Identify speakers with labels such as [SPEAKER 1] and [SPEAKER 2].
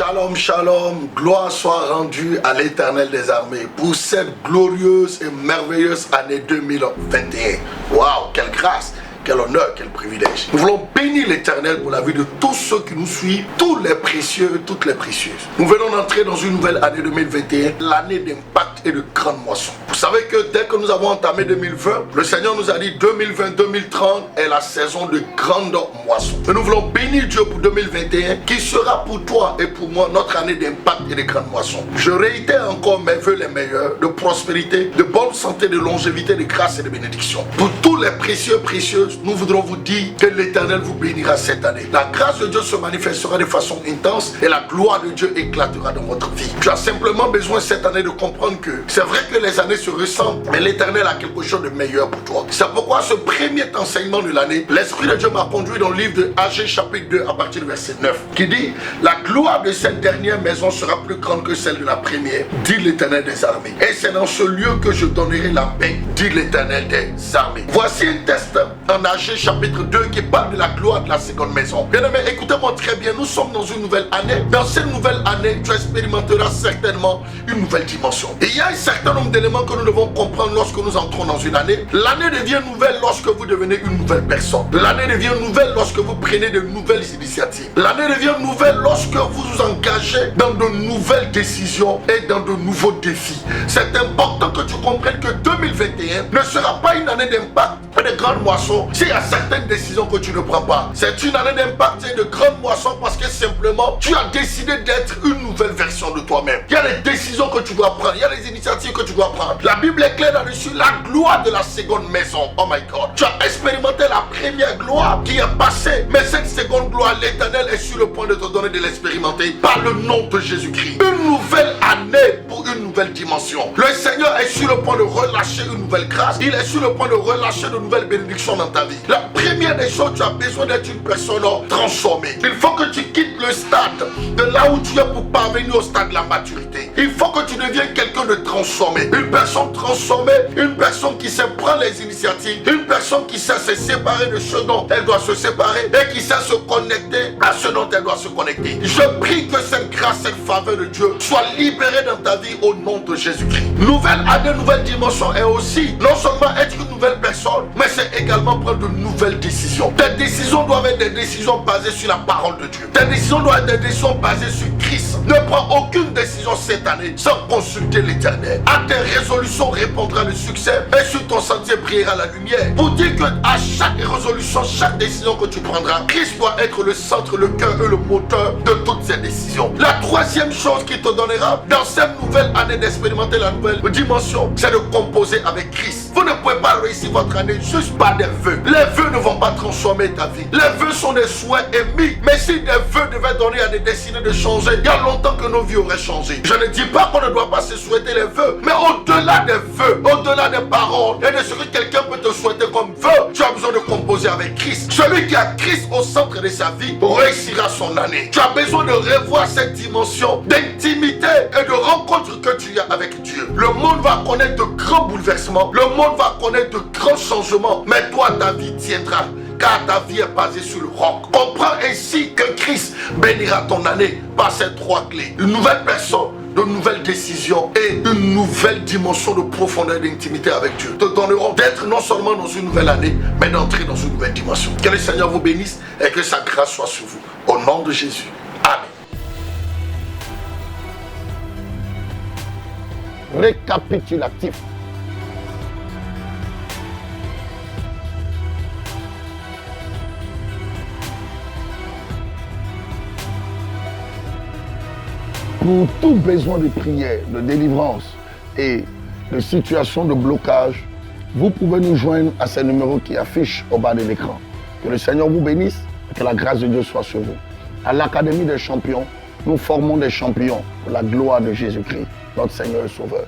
[SPEAKER 1] Shalom, shalom, gloire soit rendue à l'Éternel des armées pour cette glorieuse et merveilleuse année 2021. Waouh, quelle grâce, quel honneur, quel privilège. Nous voulons bénir l'Éternel pour la vie de tous ceux qui nous suivent, tous les précieux et toutes les précieuses. Nous venons d'entrer dans une nouvelle année 2021, l'année d'impact et de grande moisson. Vous savez que dès que nous avons entamé 2020, le Seigneur nous a dit 2020-2030 est la saison de grande moisson. Et nous voulons bénir Dieu pour 2021 qui sera pour toi et pour moi notre année d'impact et de grande moisson. Je réitère encore mes vœux les meilleurs de prospérité, de bonne santé, de longévité, de grâce et de bénédiction. Pour tous les précieux, précieuses, nous voudrons vous dire que l'Éternel vous bénira cette année. La grâce de Dieu se manifestera de façon intense et la gloire de Dieu éclatera dans votre vie. Tu as simplement besoin cette année de comprendre que c'est vrai que les années se ressemblent, mais l'Éternel a quelque chose de meilleur pour toi. C'est pourquoi ce premier enseignement de l'année, l'Esprit de Dieu m'a conduit dans le livre de Agé chapitre 2 à partir du verset 9 qui dit: la gloire de cette dernière maison sera plus grande que celle de la première, dit l'Éternel des armées. Et c'est dans ce lieu que je donnerai la paix, dit l'Éternel des armées. Voici un texte en Agé chapitre 2 qui parle de la gloire de la seconde maison. Bien aimé, écoutez-moi très bien, nous sommes dans une nouvelle année. Dans cette nouvelle année, tu expérimenteras certainement une nouvelle dimension. Et il y a un certain nombre d'éléments que nous devons comprendre lorsque nous entrons dans une année. L'année devient nouvelle lorsque vous devenez une nouvelle personne. L'année devient nouvelle lorsque vous prenez de nouvelles initiatives. L'année devient nouvelle lorsque vous vous engagez dans de nouvelles décisions et dans de nouveaux défis. C'est important que tu comprennes que 2021 ne sera pas une année d'impact et de grande moisson s'il y a certaines décisions que tu ne prends pas. C'est une année d'impact et de grande moisson parce que simplement tu as décidé d'être une nouvelle version de toi-même. Il y a des décisions que tu dois prendre, il y a des initiatives que tu dois prendre. La Bible est claire là-dessus, la gloire de la seconde maison. Oh my God. Tu as expérimenté la première gloire qui est passée, mais cette seconde gloire, l'Éternel est sur le point de te donner de l'expérimenter par le nom de Jésus-Christ. Une nouvelle année pour une nouvelle dimension. Le Seigneur est sur le point de relâcher une nouvelle grâce. Il est sur le point de relâcher de nouvelles bénédictions dans ta vie. La première des choses, tu as besoin d'être une personne transformée. Il faut que tu quittes le stade de là où tu es pour parvenir au stade de la maturité. Il faut que tu deviennes quelqu'un de transformé. Une personne transformée, une personne qui sait prendre les initiatives, une personne qui sait se séparer de ce dont elle doit se séparer et qui sait se connecter à ce dont elle doit se connecter. Je prie que cette grâce, cette faveur de Dieu soit libérée dans ta vie au nom de Jésus-Christ. Nouvelle année, nouvelle dimension est aussi non seulement être une nouvelle personne, mais c'est également prendre de nouvelles décisions. Tes décisions doivent être des décisions basées sur la parole de Dieu. Tes décisions doivent être des décisions basées sur Christ. Ne prends aucune décision cette année sans consulter l'Éternel. À tes résolutions répondra le succès et sur ton sentier brillera la lumière. Pour dire que à chaque résolution, chaque décision que tu prendras, Christ doit être le centre, le cœur et le moteur de toutes ces décisions. La troisième chose qui te donnera dans cette nouvelle année d'expérimenter la nouvelle dimension, c'est de composer avec Christ. Vous ne pouvez pas réussir votre année juste par des vœux. Les vœux ne vont pas transformer ta vie. Les vœux sont des souhaits émis. Mais si des vœux devaient donner à des destinées de changer, il y a longtemps que nos vies auraient changé. Je ne dis pas qu'on ne doit pas se souhaiter les vœux, mais au-delà des vœux, au-delà des paroles et de ce que quelqu'un peut te souhaiter comme vœu, tu as besoin de composer avec Christ. Celui qui a Christ au centre de sa vie réussira son année. Tu as besoin de revoir cette dimension d'intimité et de rencontre que tu as avec Dieu. Le monde va connaître de grands bouleversements, le monde va connaître de grands changements, mais toi, ta vie tiendra, car ta vie est basée sur le roc. Comprends ainsi que Christ bénira ton année par ces trois clés. Une nouvelle personne, de nouvelles décisions et une nouvelle dimension de profondeur d'intimité avec Dieu te donneront d'être non seulement dans une nouvelle année, mais d'entrer dans une nouvelle dimension. Que le Seigneur vous bénisse et que sa grâce soit sur vous. Au nom de Jésus. Amen. Récapitulatif. Pour tout besoin de prière, de délivrance et de situation de blocage, vous pouvez nous joindre à ces numéros qui affichent au bas de l'écran. Que le Seigneur vous bénisse et que la grâce de Dieu soit sur vous. À l'Académie des champions, nous formons des champions pour la gloire de Jésus-Christ, notre Seigneur et Sauveur.